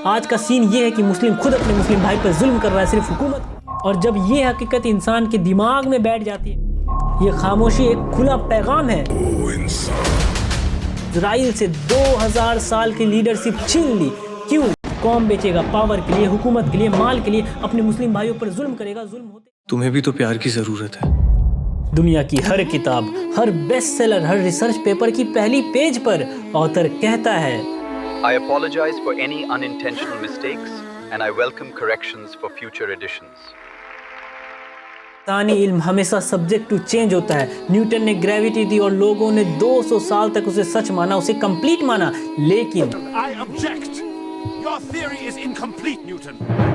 آج کا سین یہ ہے کہ مسلم خود اپنے مسلم بھائی پر ظلم کر رہا ہے صرف حکومت، اور جب یہ حقیقت انسان کے دماغ میں بیٹھ جاتی ہے، یہ خاموشی ایک کھلا پیغام ہے۔ اسرائیل سے 2000 سال کی لیڈرشپ چھین لی، کیوں؟ قوم بیچے گا پاور کے لیے، حکومت کے لیے، مال کے لیے، اپنے مسلم بھائیوں پر ظلم کرے گا۔ ظلم ہوتے تمہیں بھی تو پیار کی ضرورت ہے۔ دنیا کی ہر کتاب، ہر بیسٹ سیلر، ہر ریسرچ پیپر کی پہلی پیج پر آتھر کہتا ہے I apologize for any unintentional mistakes and I welcome corrections for future editions. انسانی علم ہمیشہ سبجیکٹ ٹو چینج ہوتا ہے۔ نیوٹن نے گریویٹی دی اور لوگوں نے 200 سال تک اسے سچ مانا، اسے کمپلیٹ مانا، لیکن I object. Your theory is incomplete, Newton.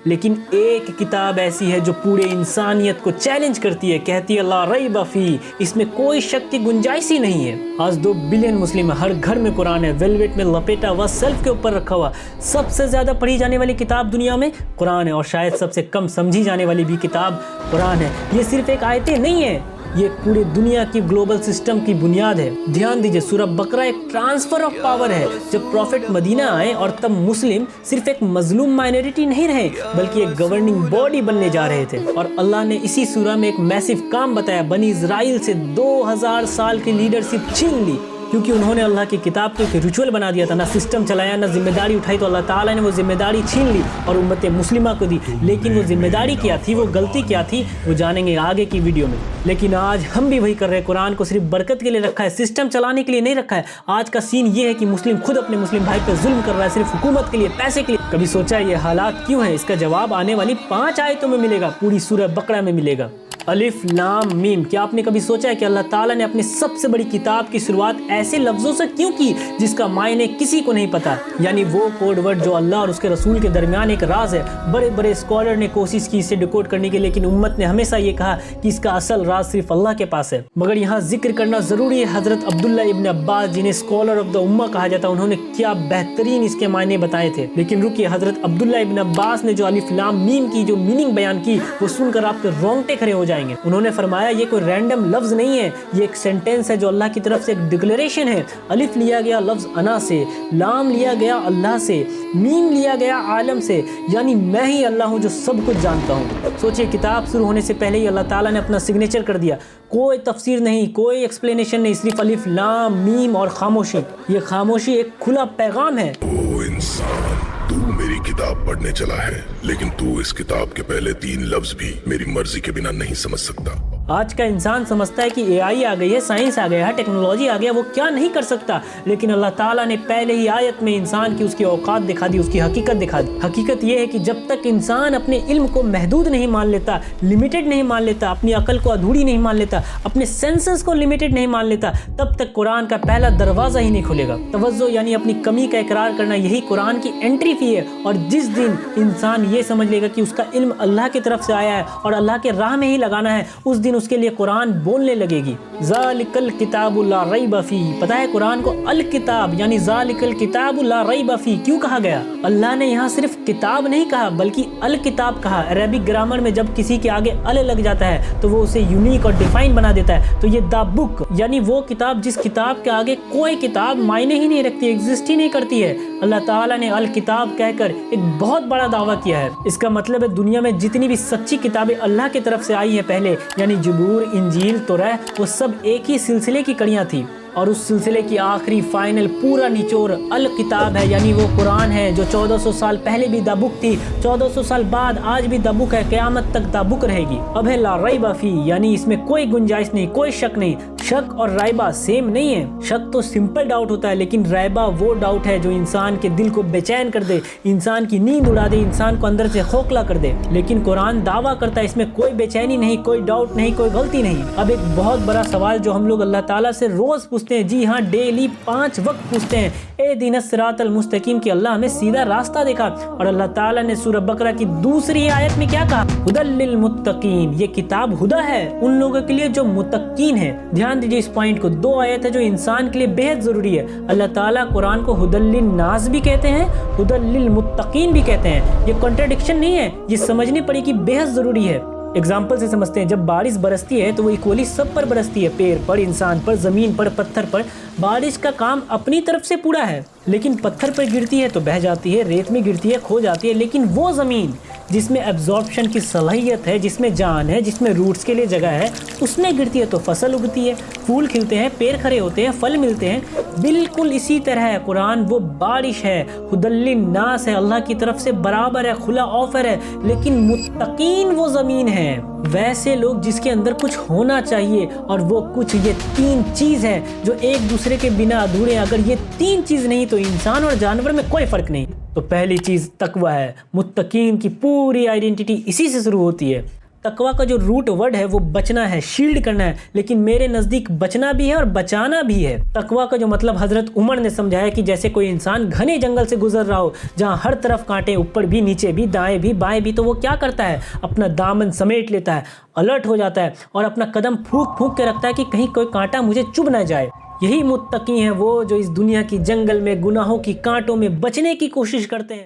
لیکن ایک کتاب ایسی ہے جو پورے انسانیت کو چیلنج کرتی ہے، کہتی ہے لا ریب فی، اس میں کوئی شک کی گنجائش ہی نہیں ہے۔ آج 2 بلین مسلم ہیں، ہر گھر میں قرآن ہے، ویلویٹ میں لپیٹا ہوا، سیلف کے اوپر رکھا ہوا۔ سب سے زیادہ پڑھی جانے والی کتاب دنیا میں قرآن ہے، اور شاید سب سے کم سمجھی جانے والی بھی کتاب قرآن ہے۔ یہ صرف ایک آیتیں نہیں ہیں، یہ پوری دنیا کی گلوبل سسٹم کی بنیاد ہے۔ دھیان دیجئے، سورہ بقرہ ایک ٹرانسفر آف پاور ہے۔ جب پروفٹ مدینہ آئے اور تب مسلم صرف ایک مظلوم مائنورٹی نہیں رہے بلکہ ایک گورننگ باڈی بننے جا رہے تھے، اور اللہ نے اسی سورہ میں ایک میسیو کام بتایا، بنی اسرائیل سے 2000 سال کی لیڈرشپ چھین لی، کیونکہ انہوں نے اللہ کی کتاب کو ایک ریچول بنا دیا تھا، نہ سسٹم چلایا، نہ ذمہ داری اٹھائی، تو اللہ تعالیٰ نے وہ ذمہ داری چھین لی اور امت مسلمہ کو دی۔ لیکن وہ ذمہ داری کیا تھی، وہ غلطی کیا تھی، وہ جانیں گے آگے کی ویڈیو میں۔ لیکن آج ہم بھی وہی کر رہے ہیں، قرآن کو صرف برکت کے لیے رکھا ہے، سسٹم چلانے کے لیے نہیں رکھا ہے۔ آج کا سین یہ ہے کہ مسلم خود اپنے مسلم بھائی پر ظلم کر رہا ہے صرف حکومت کے لیے، پیسے کے لیے۔ کبھی سوچا یہ حالات کیوں ہیں؟ اس کا جواب آنے والی 5 آیتوں میں ملے گا، پوری سورہ بقرہ میں ملے گا۔ الف لام میم۔ کیا آپ نے کبھی سوچا ہے کہ اللہ تعالیٰ نے اپنی سب سے بڑی کتاب کی شروعات ایسے لفظوں سے کیوں کی جس کا معنی کسی کو نہیں پتا؟ یعنی وہ کوڈ ورڈ جو اللہ اور اس کے رسول کے درمیان ایک راز ہے۔ بڑے بڑے اسکالر نے کوشش کی اسے ڈیکوڈ کرنے کی، لیکن امت نے ہمیشہ یہ کہا کہ اس کا اصل راز صرف اللہ کے پاس ہے۔ مگر یہاں ذکر کرنا ضروری ہے حضرت عبداللہ ابن عباس، جنہیں اسکالر آف دا امہ کہا جاتا، انہوں نے کیا بہترین اس کے معنی بتائے تھے۔ لیکن رکیے، حضرت عبداللہ ابن عباس نے جو الف لام میم کی جو میننگ بیان کی، وہ سن کر آپ کے رونگٹے کھڑے ہو جائیں گے۔ انہوں نے فرمایا یہ کوئی رینڈم لفظ نہیں ہے، یہ ایک سینٹینس ہے جو اللہ کی طرف سے ایک ڈکلیریشن ہے۔ الف لیا گیا لفظ انا سے، لام لیا گیا اللہ سے، میم لیا گیا عالم سے، یعنی میں ہی اللہ ہوں جو سب کچھ جانتا ہوں۔ سوچئے، کتاب شروع ہونے سے پہلے ہی اللہ تعالیٰ نے اپنا سگنیچر کر دیا، کوئی تفسیر نہیں، کوئی ایکسپلینیشن نہیں، صرف الف لام میم اور خاموشی۔ یہ خاموشی ایک کھلا پیغام ہے۔ او انسان، تو میری کتاب پڑھنے چلا ہے، لیکن تو اس کتاب کے پہلے 3 لفظ بھی میری مرضی کے بنا نہیں سمجھ سکتا۔ آج کا انسان سمجھتا ہے کہ اے آئی آ گئی ہے، سائنس آ گیا ہے، ٹیکنالوجی آ گیا، وہ کیا نہیں کر سکتا، لیکن اللہ تعالیٰ نے پہلے ہی آیت میں انسان کی اس کی اوقات دکھا دی، اس کی حقیقت دکھا دی۔ حقیقت یہ ہے کہ جب تک انسان اپنے علم کو محدود نہیں مان لیتا، لمیٹڈ نہیں مان لیتا، اپنی عقل کو ادھوری نہیں مان لیتا، اپنے سینسز کو لمیٹڈ نہیں مان لیتا، تب تک قرآن کا پہلا دروازہ ہی نہیں کھلے گا۔ توجہ یعنی اپنی کمی کا اقرار کرنا، یہی قرآن کی انٹری فی ہے۔ اور جس دن انسان یہ سمجھ لے گا کہ اس کا علم اللہ کی طرف سے آیا ہے اور اللہ کے راہ میں ہی لگانا ہے، اس دن اس کے لیے قرآن بولنے لگے گی۔ ذالک الکتاب لا ریب فی۔ پتہ ہے قرآن کو الکتاب یعنی ذالک الکتاب لا ریب فی کیوں کہا گیا؟ اللہ نے یہاں صرف کتاب نہیں کہا بلکہ الکتاب کہا۔ عربک گرامر میں جب کسی کے آگے ال لگ جاتا ہے تو وہ اسے یونیک اور ڈیفائن بنا دیتا ہے۔ تو یہ دا بک یعنی وہ کتاب جس کتاب کے آگے کوئی کتاب معنی ہی نہیں رکھتی، ایگزسٹ ہی نہیں کرتی ہے۔ اللہ تعالیٰ نے الکتاب کہہ کر ایک بہت بڑا دعویٰ کیا ہے۔ اس کا مطلب ہے دنیا میں جتنی بھی سچی کتابیں اللہ کی طرف سے آئی ہیں پہلے، یعنی زبور، انجیل، تورات، وہ سب ایک ہی سلسلے کی کڑیاں تھیں، اور اس سلسلے کی آخری فائنل پورا نچوڑ الکتاب ہے، یعنی وہ قرآن ہے جو 1400 سال پہلے بھی دا بک تھی، 1400 سال بعد آج بھی دا بک ہے، قیامت تک دا بک رہے گی۔ اب ہے لا ریب فی، یعنی اس میں کوئی گنجائش نہیں، کوئی شک نہیں۔ شک اور ریبہ سیم نہیں ہے۔ شک تو سمپل ڈاؤٹ ہوتا ہے، لیکن ریبہ وہ ڈاؤٹ ہے جو انسان کے دل کو بے چین کر دے، انسان کی نیند اڑا دے، انسان کو اندر سے خوکھلا کر دے۔ لیکن قرآن دعویٰ کرتا ہے اس میں کوئی بے چینی نہیں، کوئی ڈاؤٹ نہیں، کوئی غلطی نہیں۔ اب ایک بہت بڑا سوال جو ہم لوگ اللہ تعالیٰ سے روز پوچھتے ہیں، جی ہاں ڈیلی 5 وقت پوچھتے ہیں، اے دین الصراط المستقیم، کہ اللہ ہمیں سیدھا راستہ دکھا۔ اور اللہ تعالیٰ نے سورہ بقرہ کی دوسری آیت میں کیا کہا؟ ہدی للمتقین، یہ کتاب ہدا ہے ان لوگوں کے لیے جو متقین ہیں۔ دھیان دیجیے اس پوائنٹ کو، 2 آیت ہے جو انسان کے لیے بہت ضروری ہے۔ اللہ تعالیٰ قرآن کو ہدی للناس بھی کہتے ہیں، ہدی للمتقین بھی کہتے ہیں۔ یہ کنٹراڈکشن نہیں ہے، یہ سمجھنی پڑے گی، بہت ضروری ہے۔ اگزامپل سے سمجھتے ہیں، جب بارش برستی ہے تو وہ ایکولی سب پر برستی ہے، پیڑ پر، انسان پر، زمین پر، پتھر پر۔ بارش کا کام اپنی طرف سے پورا ہے، لیکن پتھر پر گرتی ہے تو بہہ جاتی ہے، ریت میں گرتی ہے کھو جاتی ہے، لیکن وہ زمین جس میں ایبزارپشن کی صلاحیت ہے، جس میں جان ہے، جس میں روٹس کے لیے جگہ ہے، اس میں گرتی ہے تو فصل اگتی ہے، پھول کھلتے ہیں، پیر کھڑے ہوتے ہیں، پھل ملتے ہیں۔ بالکل اسی طرح ہے قرآن، وہ بارش ہے، ہدی للناس ہے، اللہ کی طرف سے برابر ہے، کھلا آفر ہے، لیکن متقین وہ زمین ہے، ویسے لوگ جس کے اندر کچھ ہونا چاہیے، اور وہ کچھ یہ تین چیز ہے جو ایک دوسرے کے بنا ادھورے ہیں۔ اگر یہ تین چیز نہیں تو انسان اور جانور میں کوئی فرق نہیں۔ تو پہلی چیز تقوی ہے، متقین کی پوری آئیڈینٹی اسی سے شروع ہوتی ہے۔ تقوی کا جو روٹ ورڈ ہے وہ بچنا ہے، شیلڈ کرنا ہے، لیکن میرے نزدیک بچنا بھی ہے اور بچانا بھی ہے۔ تقوی کا جو مطلب حضرت عمر نے سمجھایا کہ جیسے کوئی انسان گھنے جنگل سے گزر رہا ہو جہاں ہر طرف کانٹے، اوپر بھی نیچے بھی دائیں بھی بائیں بھی، تو وہ کیا کرتا ہے؟ اپنا دامن سمیٹ لیتا ہے، الرٹ ہو جاتا ہے اور اپنا قدم پھونک پھونک کے رکھتا ہے کہ کہیں کوئی کانٹا مجھے چبھ نہ جائے۔ یہی متقی ہیں وہ جو اس دنیا کی جنگل میں گناہوں کی کانٹوں میں بچنے کی کوشش کرتے ہیں۔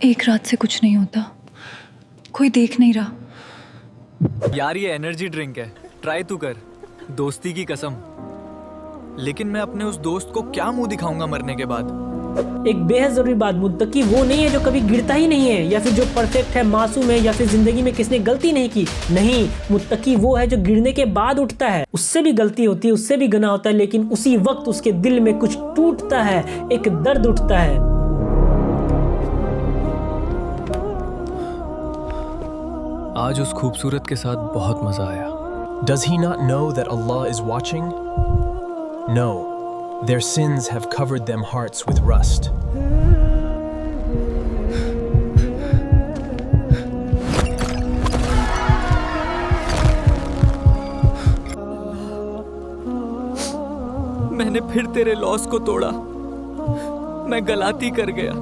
ایک رات سے کچھ نہیں ہوتا، کوئی دیکھ نہیں رہا۔ یار یہ انرجی ڈرنک ہے، ٹرائی تو کر، دوستی کی قسم۔ لیکن میں اپنے اس دوست کو کیا منہ دکھاؤں گا مرنے کے بعد؟ ایک بے حد ضروری بات، متقی وہ نہیں ہے جو کبھی گرتا ہی نہیں ہے، یا پھر جو پرفیکٹ ہے، معصوم ہے، یا پھر زندگی میں کس نے غلطی نہیں کی۔ نہیں، متقی وہ ہے جو گرنے کے بعد اٹھتا ہے، اس سے بھی غلطی ہوتی ہے، اس سے بھی گناہ ہوتا ہے، لیکن اسی وقت اس کے دل میں کچھ ٹوٹتا ہے، ایک درد اٹھتا ہے۔ آج اس خوبصورت کے ساتھ بہت مزہ آیا۔ Does he not know that Allah is watching? No, their sins have covered them hearts with rust. میں نے پھر تیرے لاس کو توڑا، میں غلطی کر گیا۔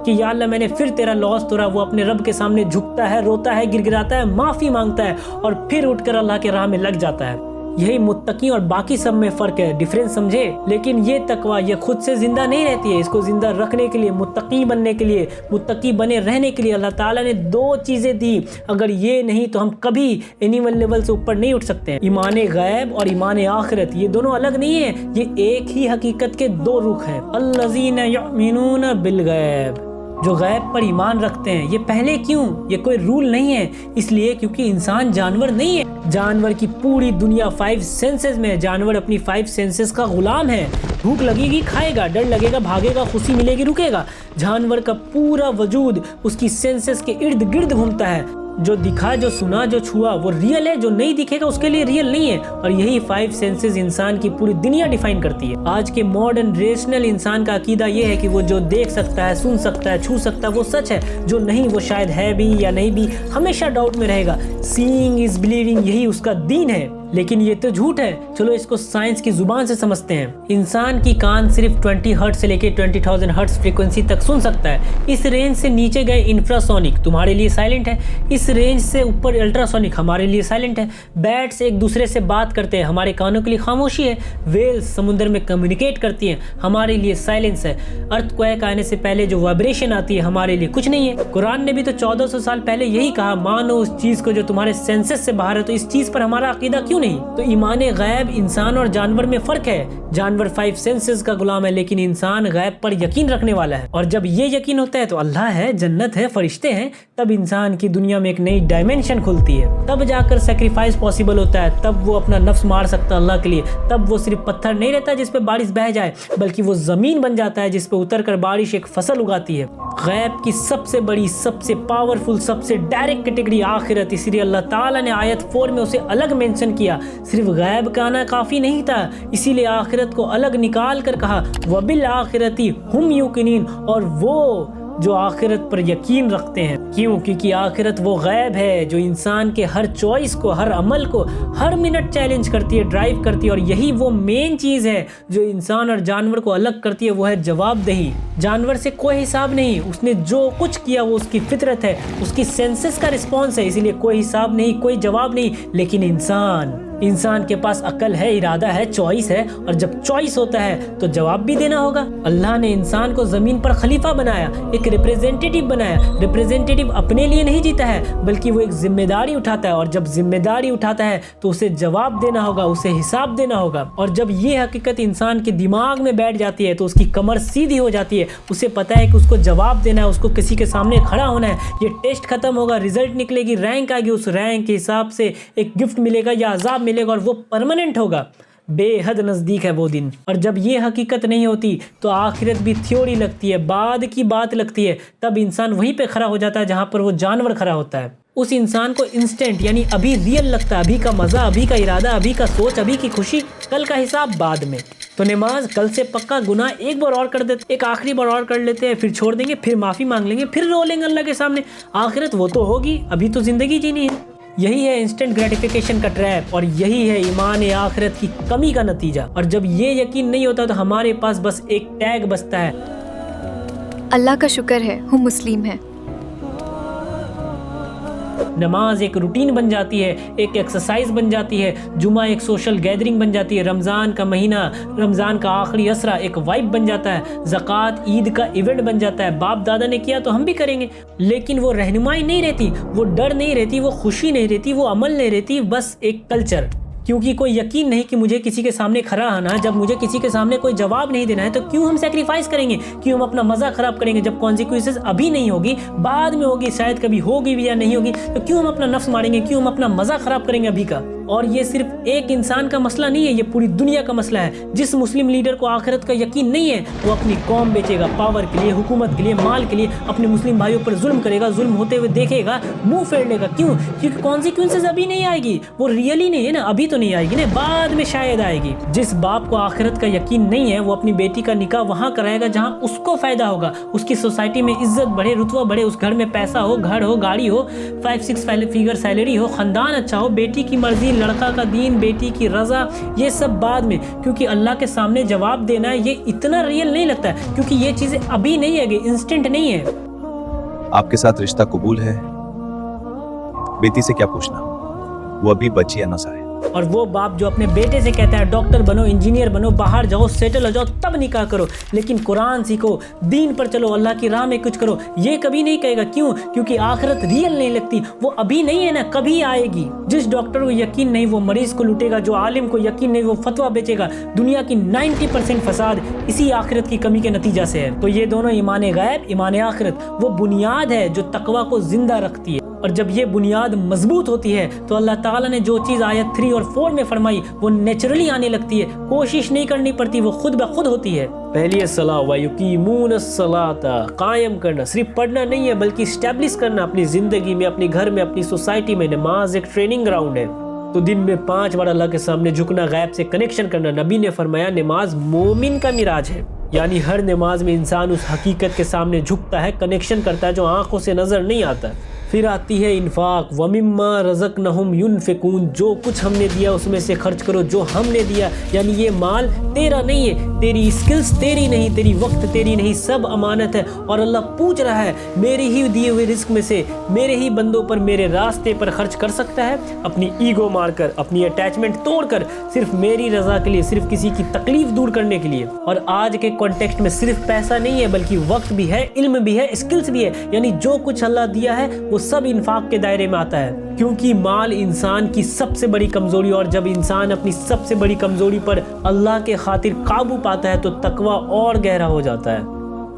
کہ یا اللہ میں نے پھر تیرا لاس توڑا۔ وہ اپنے رب کے سامنے جھکتا ہے، روتا ہے، گر گراتا ہے، معافی مانگتا ہے اور پھر اٹھ کر اللہ کے راہ میں لگ جاتا ہے۔ یہی متقی اور باقی سب میں فرق ہے، ڈیفرنس سمجھے۔ لیکن یہ تقوی یہ خود سے زندہ نہیں رہتی ہے، اس کو زندہ رکھنے کے لیے، متقی بننے کے لیے، متقی بنے رہنے کے لیے اللہ تعالیٰ نے دو چیزیں دی۔ اگر یہ نہیں تو ہم کبھی اینیمل لیول سے اوپر نہیں اٹھ سکتے ہیں۔ ایمان غیب اور ایمان آخرت یہ دونوں الگ نہیں ہیں، یہ ایک ہی حقیقت کے دو رخ ہیں۔ الذین یؤمنون بالغیب، جو غیب پر ایمان رکھتے ہیں۔ یہ پہلے کیوں؟ یہ کوئی رول نہیں ہے، اس لیے کیونکہ انسان جانور نہیں ہے۔ جانور کی پوری دنیا 5 سینسز میں ہے، جانور اپنی 5 سینسز کا غلام ہے۔ بھوک لگے گی کھائے گا، ڈر لگے گا بھاگے گا، خوشی ملے گی رکے گا۔ جانور کا پورا وجود اس کی سینسز کے ارد گرد گھومتا ہے۔ جو دکھا، جو سنا، جو چھوا وہ ریئل ہے، جو نہیں دکھے گا اس کے لیے ریئل نہیں ہے۔ اور یہی 5 سینسز انسان کی پوری دنیا ڈیفائن کرتی ہے۔ آج کے ماڈرن ریشنل انسان کا عقیدہ یہ ہے کہ وہ جو دیکھ سکتا ہے، سن سکتا ہے، چھو سکتا ہے وہ سچ ہے، جو نہیں وہ شاید ہے بھی یا نہیں بھی، ہمیشہ ڈاؤٹ میں رہے گا۔ سینگ از بلیونگ، یہی اس کا دین ہے۔ لیکن یہ تو جھوٹ ہے۔ چلو اس کو سائنس کی زبان سے سمجھتے ہیں۔ انسان کی کان صرف 20 ہرٹز سے لے کے 20,000 ہرٹز فریکوینسی تک سن سکتا ہے۔ اس رینج سے نیچے گئے انفراسونک تمہارے لیے سائلنٹ ہے، اس رینج سے اوپر الٹراسونک ہمارے لیے سائلنٹ ہے۔ بیٹس ایک دوسرے سے بات کرتے ہیں، ہمارے کانوں کے لیے خاموشی ہے۔ ویلز سمندر میں کمیونیکیٹ کرتی ہیں، ہمارے لیے سائلنس ہے۔ ارتھ کویک آنے سے پہلے جو وائبریشن آتی ہے ہمارے لیے کچھ نہیں ہے۔ قرآن نے بھی تو 1400 سال پہلے یہی کہا، مانو اس چیز کو جو تمہارے سینسز سے باہر ہے، تو اس چیز پر ہمارا عقیدہ کیوں نہیں؟ تو ایمان غیب انسان اور جانور میں فرق ہے۔ جانور 5 سینسز کا غلام ہے، لیکن انسان غیب پر یقین رکھنے والا ہے۔ اور جب یہ یقین ہوتا ہے تو اللہ ہے، جنت ہے، فرشتے ہیں، تب انسان کی دنیا میں ایک نئی ڈائمینشن کھلتی ہے۔ تب جا کر سیکریفائس پاسبل ہوتا ہے، تب وہ اپنا نفس مار سکتا ہے اللہ کے لیے۔ تب وہ صرف پتھر نہیں رہتا جس پہ بارش بہہ جائے، بلکہ وہ زمین بن جاتا ہے جس پہ اتر کر بارش ایک فصل اگاتی ہے۔ غیب کی سب سے بڑی، سب سے پاورفل، سب سے ڈائریکٹ کیٹیگری آخرت، اسی لیے اللہ تعالیٰ نے آیت 4 میں اسے الگ مینشن کیا۔ صرف غیب کا آنا کافی نہیں تھا، اسی لیے آخرت کو الگ نکال کر کہا وَبِالْآخِرَةِ هُمْ يُوقِنُونَ، اور وہ جو آخرت پر یقین رکھتے ہیں۔ کیوں؟ کیونکہ آخرت وہ غیب ہے جو انسان کے ہر چوائس کو، ہر عمل کو، ہر منٹ چیلنج کرتی ہے، ڈرائیو کرتی ہے۔ اور یہی وہ مین چیز ہے جو انسان اور جانور کو الگ کرتی ہے، وہ ہے جواب دہی۔ جانور سے کوئی حساب نہیں، اس نے جو کچھ کیا وہ اس کی فطرت ہے، اس کی سینسز کا رسپانس ہے، اسی لیے کوئی حساب نہیں، کوئی جواب نہیں۔ لیکن انسان انسان کے پاس عقل ہے، ارادہ ہے، چوائس ہے، اور جب چوائس ہوتا ہے تو جواب بھی دینا ہوگا۔ اللہ نے انسان کو زمین پر خلیفہ بنایا، ایک ریپریزنٹیٹیو بنایا۔ ریپریزنٹیٹیو اپنے لیے نہیں جیتا ہے بلکہ وہ ایک ذمہ داری اٹھاتا ہے، اور جب ذمہ داری اٹھاتا ہے تو اسے جواب دینا ہوگا، اسے حساب دینا ہوگا۔ اور جب یہ حقیقت انسان کے دماغ میں بیٹھ جاتی ہے تو اس کی کمر سیدھی ہو جاتی ہے، اسے پتہ ہے کہ اس کو جواب دینا ہے، اس کو کسی کے سامنے کھڑا ہونا ہے۔ یہ ٹیسٹ ختم ہوگا، رزلٹ نکلے گی، رینک آئے گی، اس رینک کے حساب سے ایک گفٹ ملے گا یا عذاب ملے گا، اور وہ پرماننٹ ہوگا۔ بے حد نزدیک ہے وہ دن۔ اور جب یہ حقیقت نہیں ہوتی تو آخرت بھی تھیوری لگتی ہے، بعد کی بات لگتی ہے۔ تب انسان وہیں پہ کھڑا ہو جاتا ہے جہاں پر وہ جانور کھڑا ہوتا ہے۔ اس انسان کو انسٹنٹ یعنی ابھی ریئل لگتا ہے، ابھی کا مزہ، ابھی کا ارادہ، ابھی کا سوچ، ابھی کی خوشی، کل کا حساب بعد میں۔ تو نماز کل سے پکا، گناہ ایک بار اور کر دیتے، ایک آخری بار اور کر لیتے ہیں، پھر چھوڑ دیں گے، پھر معافی مانگ لیں گے، پھر رو لیں گے اللہ کے سامنے۔ آخرت وہ تو ہوگی، ابھی تو زندگی جینی ہے۔ یہی ہے انسٹنٹ گریٹیفیکیشن کا ٹریپ، اور یہی ہے ایمان آخرت کی کمی کا نتیجہ۔ اور جب یہ یقین نہیں ہوتا تو ہمارے پاس بس ایک ٹیگ بستا ہے، اللہ کا شکر ہے ہم مسلم ہیں۔ نماز ایک روٹین بن جاتی ہے، ایک ایکسرسائز بن جاتی ہے، جمعہ ایک سوشل گیدرنگ بن جاتی ہے، رمضان کا مہینہ، رمضان کا آخری اسرہ ایک وائب بن جاتا ہے، زکوٰۃ عید کا ایونٹ بن جاتا ہے۔ باپ دادا نے کیا تو ہم بھی کریں گے، لیکن وہ رہنمائی نہیں رہتی، وہ ڈر نہیں رہتی، وہ خوشی نہیں رہتی، وہ عمل نہیں رہتی، بس ایک کلچر۔ کیونکہ کوئی یقین نہیں کہ مجھے کسی کے سامنے کھڑا آنا ہے، جب مجھے کسی کے سامنے کوئی جواب نہیں دینا ہے تو کیوں ہم سیکریفائس کریں گے، کیوں ہم اپنا مزہ خراب کریں گے؟ جب کانسیکوینسز ابھی نہیں ہوگی، بعد میں ہوگی، شاید کبھی ہوگی بھی یا نہیں ہوگی، تو کیوں ہم اپنا نفس ماریں گے، کیوں ہم اپنا مزہ خراب کریں گے ابھی کا؟ اور یہ صرف ایک انسان کا مسئلہ نہیں ہے، یہ پوری دنیا کا مسئلہ ہے۔ جس مسلم لیڈر کو آخرت کا یقین نہیں ہے وہ اپنی قوم بیچے گا، پاور کے لیے، حکومت کے لیے، مال کے لیے، اپنے مسلم بھائیوں پر ظلم کرے گا، ظلم ہوتے ہوئے دیکھے گا، منہ پھیر لے گا۔ کیوں؟ کیونکہ کانسیکوینسز ابھی نہیں آئے گی، وہ ریئلی نہیں ہے نا، ابھی تو نہیں آئے گی نا، بعد میں شاید آئے گی۔ جس باپ کو آخرت کا یقین نہیں ہے وہ اپنی بیٹی کا نکاح وہاں کرائے گا جہاں اس کو فائدہ ہوگا، اس کی سوسائٹی میں عزت بڑھے، رتبہ بڑھے، اس گھر میں پیسہ ہو، گھر ہو، گاڑی ہو، 5-6 فگر سیلری ہو، خاندان اچھا ہو، بیٹی کی مرضی، لڑکا کا دین، بیٹی کی رضا، یہ سب بعد میں، کیونکہ اللہ کے سامنے جواب دینا ہے یہ اتنا ریئل نہیں لگتا ہے، کیونکہ یہ چیزیں ابھی نہیں ہے، انسٹنٹ نہیں ہے۔ آپ کے ساتھ رشتہ قبول ہے؟ بیٹی سے کیا پوچھنا، وہ ابھی بچی ہے نہ سائے۔ اور وہ باپ جو اپنے بیٹے سے کہتا ہے ڈاکٹر بنو، انجینئر بنو، باہر جاؤ، سیٹل ہو جاؤ، تب نکاح کرو، لیکن قرآن سیکھو، دین پر چلو، اللہ کی راہ میں کچھ کرو، یہ کبھی نہیں کہے گا۔ کیوں؟ کیونکہ آخرت ریئل نہیں لگتی، وہ ابھی نہیں ہے نا، کبھی آئے گی۔ جس ڈاکٹر کو یقین نہیں وہ مریض کو لوٹے گا، جو عالم کو یقین نہیں وہ فتویٰ بیچے گا۔ دنیا کی 90% فساد اسی آخرت کی کمی کے نتیجہ سے ہے۔ تو یہ دونوں ایمان غیب، ایمان آخرت، وہ بنیاد ہے جو تقویٰ کو زندہ رکھتی ہے۔ اور جب یہ بنیاد مضبوط ہوتی ہے تو اللہ تعالیٰ نے جو چیز آیت 3 اور 4 میں فرمائی وہ نیچرلی آنے لگتی ہے، کوشش نہیں کرنی پڑتی، وہ خود بخود ہوتی ہے۔ پہلی الصلاۃ وَيُقِيمُونَ الصَّلَاةَ، قائم کرنا، صرف پڑھنا نہیں ہے بلکہ اسٹیبلش کرنا اپنی زندگی میں، اپنے گھر میں، اپنی سوسائٹی میں۔ نماز ایک ٹریننگ گراؤنڈ ہے، تو دن میں 5 بار اللہ کے سامنے جھکنا، غیب سے کنیکشن کرنا۔ نبی نے فرمایا نماز مومن کا معراج ہے، یعنی ہر نماز میں انسان اس حقیقت کے سامنے جھکتا ہے، کنیکشن کرتا ہے جو آنکھوں سے نظر نہیں آتا۔ پھر آتی ہے انفاق، وَمِمَّا رَزَقْنَهُمْ يُنْفِقُونَ، جو کچھ ہم نے دیا اس میں سے خرچ کرو، جو ہم نے دیا، یعنی یہ مال تیرا نہیں ہے، تیری اسکلز تیری نہیں، تیری وقت تیری نہیں، سب امانت ہے۔ اور اللہ پوچھ رہا ہے میرے ہی دیے ہوئے رزق میں سے میرے ہی بندوں پر، میرے راستے پر خرچ کر سکتا ہے؟ اپنی ایگو مار کر، اپنی اٹیچمنٹ توڑ کر، صرف میری رضا کے لیے، صرف کسی کی تکلیف دور کرنے کے لیے۔ اور آج کے کانٹیکسٹ میں صرف پیسہ نہیں ہے بلکہ وقت بھی ہے، علم بھی ہے، اسکلز بھی ہے، یعنی جو کچھ اللہ دیا ہے وہ سب انفاق کے دائرے میں آتا ہے، کیونکہ مال انسان کی سب سے بڑی کمزوری، اور جب انسان اپنی سب سے بڑی کمزوری پر اللہ کے خاطر قابو پاتا ہے تو تقویٰ اور گہرا ہو جاتا ہے۔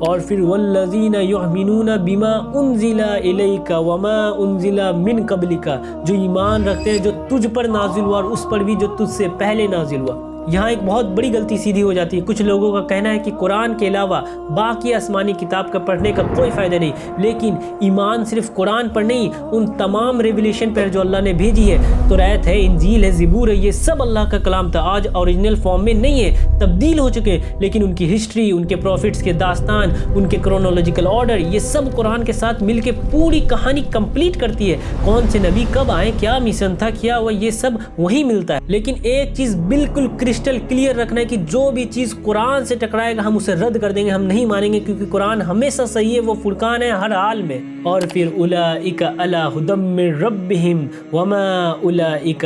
اور پھر والذین یؤمنون بما انزل الیک وما انزل من قبلک، جو ایمان رکھتے ہیں جو تجھ پر نازل ہوا اور اس پر بھی جو تجھ سے پہلے نازل ہوا۔ یہاں ایک بہت بڑی غلطی سیدھی ہو جاتی ہے، کچھ لوگوں کا کہنا ہے کہ قرآن کے علاوہ باقی آسمانی کتاب کا پڑھنے کا کوئی فائدہ نہیں، لیکن ایمان صرف قرآن پر نہیں، ان تمام ریویلیشن پر جو اللہ نے بھیجی ہے، توریت ہے، انجیل ہے، زبور ہے، یہ سب اللہ کا کلام تھا، آج اوریجنل فارم میں نہیں ہے، تبدیل ہو چکے، لیکن ان کی ہسٹری، ان کے پروفٹس کے داستان، ان کے کرونولوجیکل آرڈر، یہ سب قرآن کے ساتھ مل کے پوری کہانی کمپلیٹ کرتی ہے۔ کون سے نبی کب آئے، کیا مشن تھا، کیا ہوا، یہ سب وہی ملتا ہے۔ لیکن ایک چیز بالکل کرسٹل کلیئر رکھنا ہے کہ جو بھی چیز قرآن سے ٹکرائے گا ہم اسے رد کر دیں گے، ہم نہیں مانیں گے، کیونکہ قرآن ہمیشہ صحیح ہے، وہ فرقان ہے ہر حال میں۔ اور پھر اولئک علی ھدی من ربہم وما اولئک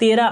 13